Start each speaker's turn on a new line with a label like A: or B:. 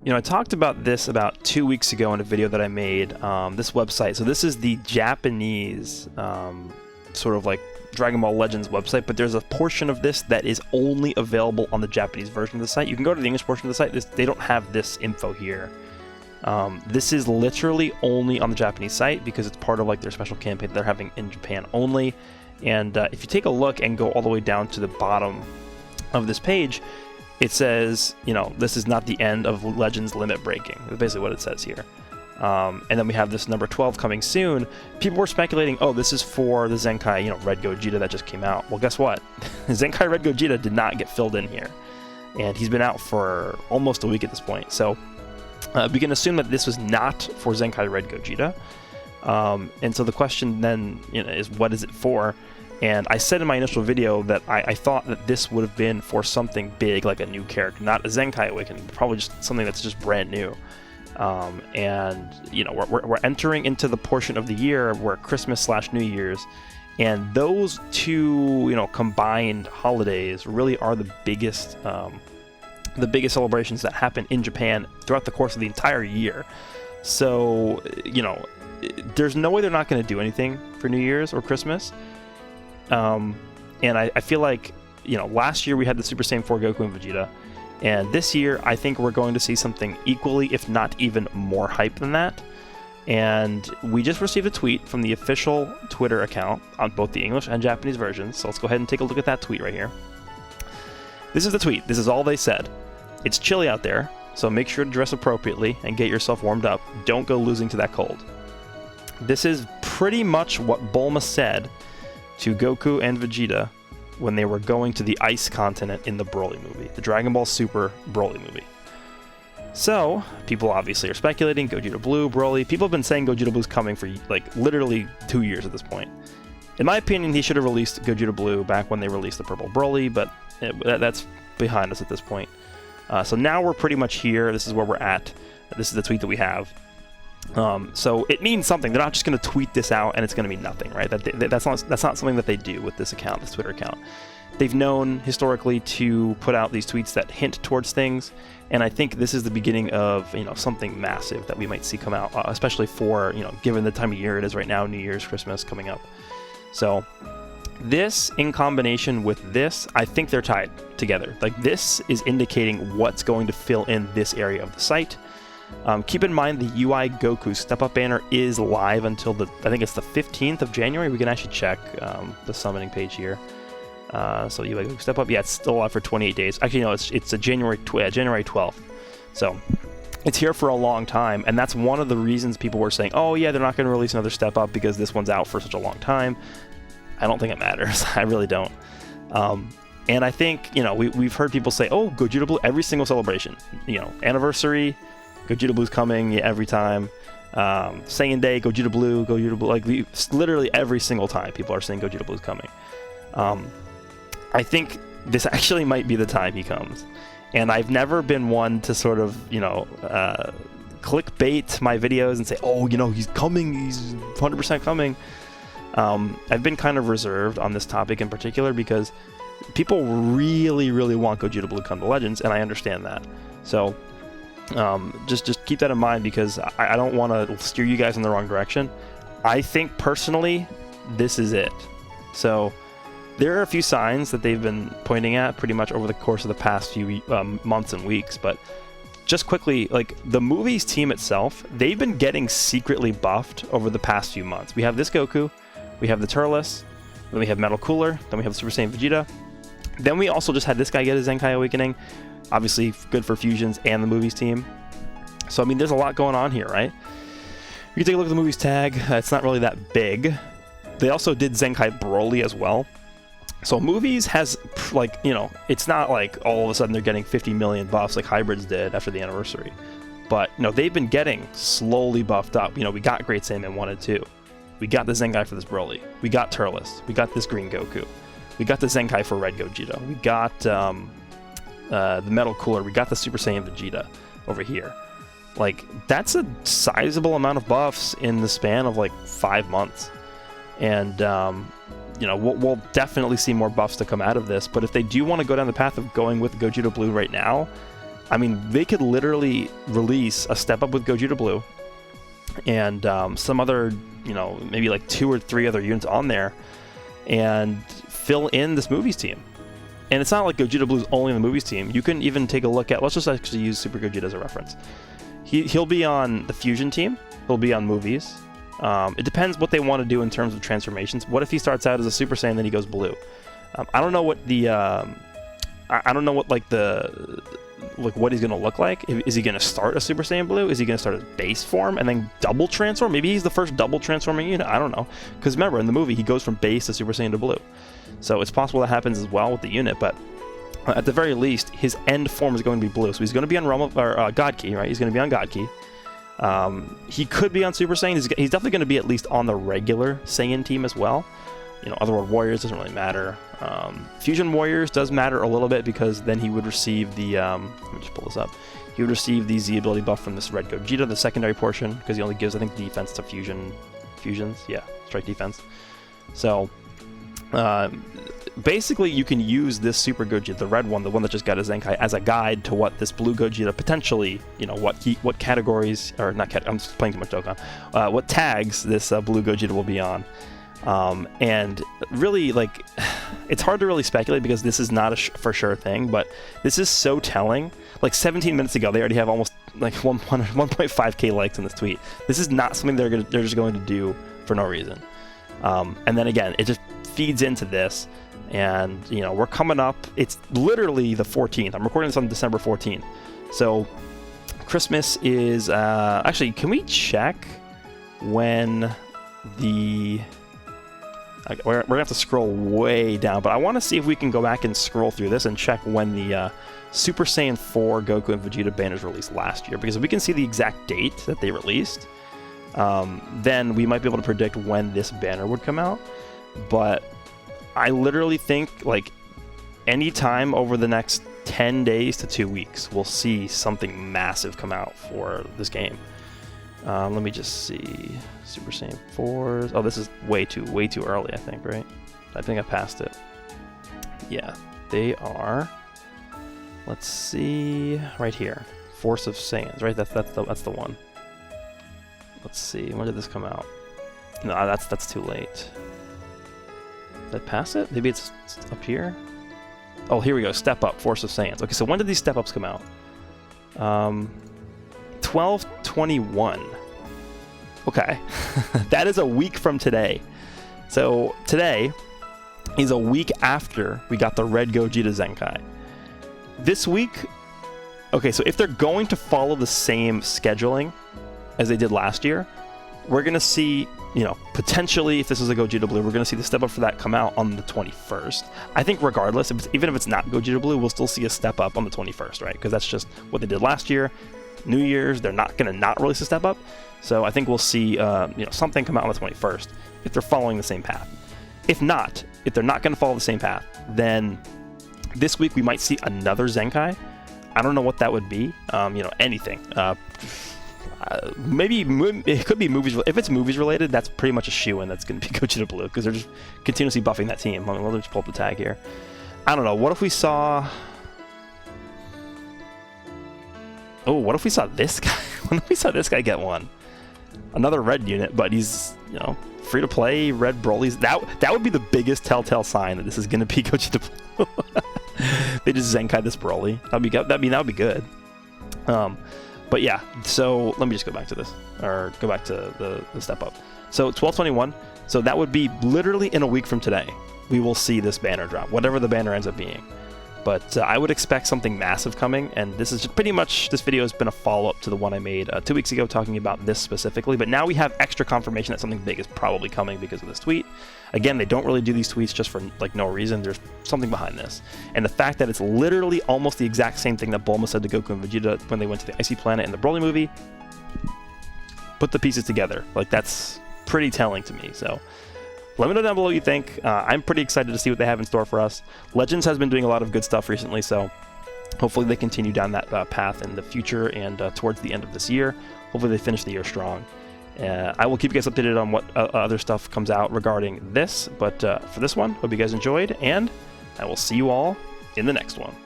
A: You know, I talked about this about 2 weeks ago in a video that I made, this website. So this is the Japanese sort of like Dragon Ball Legends website, but there's a portion of this that is only available on the Japanese version of the site. You can go to the English portion of the site. They don't have this info here. This is literally only on the Japanese site because it's part of like their special campaign they're having in Japan only. And if you take a look and go all the way down to the bottom of this page, it says, you know, this is not the end of Legends limit breaking. That's basically what it says here. And then we have this number 12 coming soon. People were speculating, oh, this is for the Zenkai, you know, Red Gogeta that just came out. Well, guess what? Zenkai Red Gogeta did not get filled in here. And he's been out for almost a week at this point. So we can assume that this was not for Zenkai Red Gogeta. And so the question then, you know, is what is it for? And I said in my initial video that I thought that this would have been for something big, like a new character, not a Zenkai Awakening, probably just something that's just brand new. And, you know, we're entering into the portion of the year where Christmas/New Year's, and those two, you know, combined holidays really are the biggest celebrations that happen in Japan throughout the course of the entire year. So, you know, there's no way they're not going to do anything for New Year's or Christmas. And I feel like, you know, last year we had the Super Saiyan 4 Goku and Vegeta, and this year I think we're going to see something equally, if not even more hype than that. And we just received a tweet from the official Twitter account on both the English and Japanese versions, so let's go ahead and take a look at that tweet right here. This is the tweet. This is all they said. It's chilly out there, so make sure to dress appropriately and get yourself warmed up. Don't go losing to that cold. This is pretty much what Bulma said to Goku and Vegeta when they were going to the Ice Continent in the Broly movie, the Dragon Ball Super Broly movie. So, people obviously are speculating, Gogeta Blue, Broly. People have been saying Gogeta Blue's coming for, like, literally 2 years at this point. In my opinion, he should have released Gogeta Blue back when they released the Purple Broly, but that's behind us at this point. So now we're pretty much here. This is where we're at. This is the tweet that we have. So it means something. They're not just going to tweet this out and it's going to mean nothing, right? That's not something that they do with this account, this Twitter account. They've known historically to put out these tweets that hint towards things, and I think this is the beginning of, you know, something massive that we might see come out, especially for, you know, given the time of year it is right now, New Year's, Christmas coming up. So this, in combination with this, I think they're tied together. Like, this is indicating what's going to fill in this area of the site. Keep in mind the UI Goku Step Up banner is live until I think it's the 15th of January. We can actually check the summoning page here. So UI Goku Step Up, yeah, it's still live for 28 days. Actually, no, it's a January 12th. So it's here for a long time, and that's one of the reasons people were saying, oh yeah, they're not going to release another Step Up because this one's out for such a long time. I don't think it matters. I really don't. And I think, you know, we've heard people say, oh, Gogeta Blue, every single celebration, you know, anniversary, Gogeta Blue's coming every time. Saiyan Day, Gogeta Blue, like literally every single time people are saying Gogeta Blue's coming. I think this actually might be the time he comes. And I've never been one to sort of, you know, clickbait my videos and say, oh, you know, he's coming, he's 100% coming. I've been kind of reserved on this topic in particular because people really, really want Gogeta Blue come to Legends, and I understand that. So just keep that in mind, because I don't want to steer you guys in the wrong direction. I think personally this is it. So there are a few signs that they've been pointing at pretty much over the course of the past few months and weeks, but just quickly, like, the movie's team itself, they've been getting secretly buffed over the past few months. We have this Goku, we have the Turles, then we have Metal Cooler, then we have the Super Saiyan Vegeta, then we also just had this guy get his Zenkai Awakening. Obviously good for fusions and the movies team. So I mean, there's a lot going on here, right? You can take a look at the movies tag. It's not really that big. They also did Zenkai Broly as well. So movies has, like, you know, it's not like all of a sudden they're getting 50 million buffs like Hybrids did after the anniversary. But, you know, they've been getting slowly buffed up. You know, we got Great Saiyaman 1 and 2. We got the Zenkai for this Broly. We got Turles. We got this Green Goku. We got the Zenkai for Red Gogeta. We got the Metal Cooler. We got the Super Saiyan Vegeta over here. Like, that's a sizable amount of buffs in the span of like 5 months. And, you know, we'll definitely see more buffs to come out of this. But if they do want to go down the path of going with Gogeta Blue right now, I mean, they could literally release a step up with Gogeta Blue and some other, you know, maybe like 2 or 3 other units on there and fill in this movies team. And it's not like Gogeta Blue is only in the movies team. You can even take a look at, let's just actually use Super Gogeta as a reference. He'll be on the Fusion team. He'll be on movies. It depends what they want to do in terms of transformations. What if he starts out as a Super Saiyan, then he goes blue? I don't know what the, I don't know what like the, like what he's gonna look like. Is he gonna start a Super Saiyan Blue? Is he gonna start as base form and then double transform? Maybe he's the first double transforming unit. I don't know. Because remember, in the movie, he goes from base to Super Saiyan to blue. So it's possible that happens as well with the unit, but at the very least, his end form is going to be blue. So he's going to be on Realm of, or God Key, right? He's going to be on God Key. He could be on Super Saiyan. He's definitely going to be at least on the regular Saiyan team as well. You know, Otherworld Warriors doesn't really matter. Fusion Warriors does matter a little bit because then he would receive the, let me just pull this up. He would receive the Z ability buff from this Red Gogeta, the secondary portion, because he only gives, I think, defense to fusions. Yeah, strike defense. So, basically, you can use this Super Gogeta, the red one, the one that just got a Zenkai, as a guide to what this blue Gogeta potentially, you know, what categories, or not, I'm just playing too much Dokkan, what tags this blue Gogeta will be on. And really, like, it's hard to really speculate because this is not a for sure thing, but this is so telling. Like 17 minutes ago, they already have almost like 1.5k likes on this tweet. This is not something they're just going to do for no reason. And then again, it just feeds into this, and you know, we're coming up. It's literally the 14th. I'm recording this on December 14th, so Christmas is actually. Can we check when the? We're gonna have to scroll way down, but I want to see if we can go back and scroll through this and check when the Super Saiyan 4 Goku and Vegeta banners released last year, because if we can see the exact date that they released, then we might be able to predict when this banner would come out. But I literally think like any time over the next 10 days to 2 weeks, we'll see something massive come out for this game. Let me just see. Super Saiyan 4s. Oh, this is way too early, I think, right? I think I passed it. Yeah, they are. Let's see, right here. Force of Saiyans, right? That's the one. Let's see. When did this come out? No, that's too late. Did I pass it? Maybe it's up here. Oh, here we go. Step Up, Force of Saiyans. Okay, so when did these Step Ups come out? 12/21. Okay, that is a week from today. So today is a week after we got the Red Gogeta Zenkai. This week, okay, so if they're going to follow the same scheduling as they did last year, we're going to see, you know, potentially, if this is a Gogeta Blue, we're going to see the step up for that come out on the 21st. I think regardless, even if it's not Gogeta Blue, we'll still see a step up on the 21st, right? Because that's just what they did last year. New Year's, they're not going to not release a step up. So I think we'll see, you know, something come out on the 21st if they're following the same path. If not, if they're not going to follow the same path, then this week we might see another Zenkai. I don't know what that would be. You know, anything. Maybe it could be movies. If it's movies related, that's pretty much a shoo-in. That's going to be Gogeta Blue because they're just continuously buffing that team. Let me just pull up the tag here. I don't know. What if we saw? Oh, what if we saw this guy? What if we saw this guy get one? Another red unit, but he's, you know, free to play, red Broly's. That would be the biggest telltale sign that this is going to be Gogeta Blue. They just Zenkai this Broly. That would be good. But yeah, so let me just go back to this, or go back to the step up. So 12/21. So that would be literally in a week from today. We will see this banner drop, whatever the banner ends up being. But I would expect something massive coming, and this is pretty much, this video has been a follow-up to the one I made 2 weeks ago talking about this specifically, but now we have extra confirmation that something big is probably coming because of this tweet. Again, they don't really do these tweets just for like no reason. There's something behind this. And the fact that it's literally almost the exact same thing that Bulma said to Goku and Vegeta when they went to the Icy Planet in the Broly movie, put the pieces together. Like, that's pretty telling to me, so... Let me know down below what you think. I'm pretty excited to see what they have in store for us. Legends has been doing a lot of good stuff recently, so hopefully they continue down that path in the future and towards the end of this year. Hopefully they finish the year strong. I will keep you guys updated on what other stuff comes out regarding this, but for this one, hope you guys enjoyed, and I will see you all in the next one.